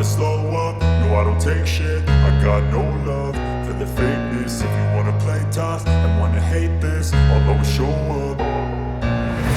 slow up, no I don't take shit. I got no love for the fakeness. If you wanna play tough and wanna hate this, I'll always show up.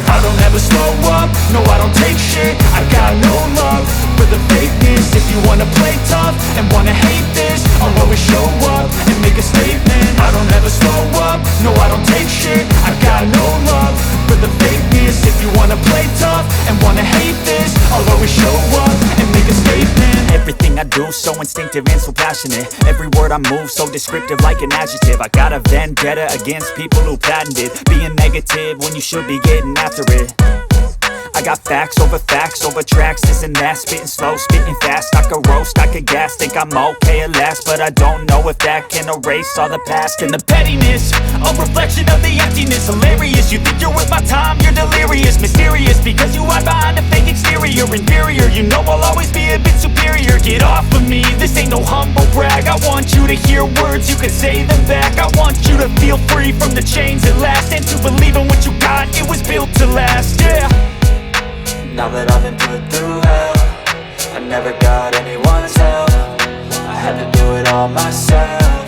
I don't ever slow up, no I don't take shit. I got no love for the fakeness. If you wanna play tough and wanna hate this, I'll always show up and make a statement. I don't ever slow up, no I don't take shit. I got no love for the fakeness. If you wanna play tough and wanna hate this, I'll always show up and make a statement. Everything I do so instinctive and so passionate. Every word I move so descriptive like an adjective. I got a vendetta against people who patented being negative when you should be getting after it. I got facts over tracks, this and that. Spitting slow, spitting fast, I could roast, I could gas. Think I'm okay at last, but I don't know if that can erase all the past. And the pettiness, a reflection of the emptiness. Hilarious, you think you're worth my time, you're delirious. Mysterious, because you hide behind a fake exterior. Inferior, you know I'll always be a bit superior. Get off of me, this ain't no humble brag. I want you to hear words, you can say them back. I want you to feel free from the chains at last, and to believe in what you got, it was built to last, yeah. Now that I've been put through hell, I never got anyone's help. I had to do it all myself.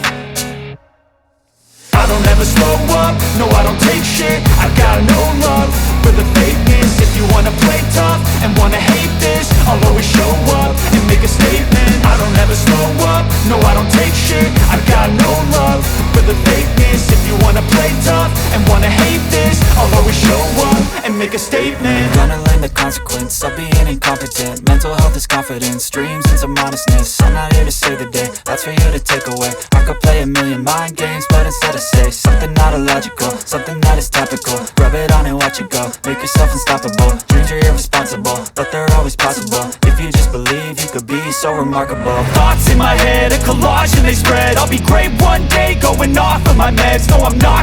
I don't ever slow up, no I don't take shit. I got no love for the fakeness. If you wanna play tough and wanna hate this, I'll always show up and make a statement. I don't ever slow up, no I don't take shit. I got no love for the fakeness. If you wanna play tough and wanna hate this, I'll always show up and make a statement. Gonna learn the consequence of being incompetent. Mental health is confidence, dreams and some honestness. I'm not here to save the day, that's for you to take away. I could play a million mind games, but instead I say something not illogical, something that is topical. Rub it on and watch it go, make yourself unstoppable. Dreams are irresponsible, but they're always possible. If you just believe, you could be so remarkable. Thoughts in my head, a collage and they spread. I'll be great one day, going off of my meds. No, I'm not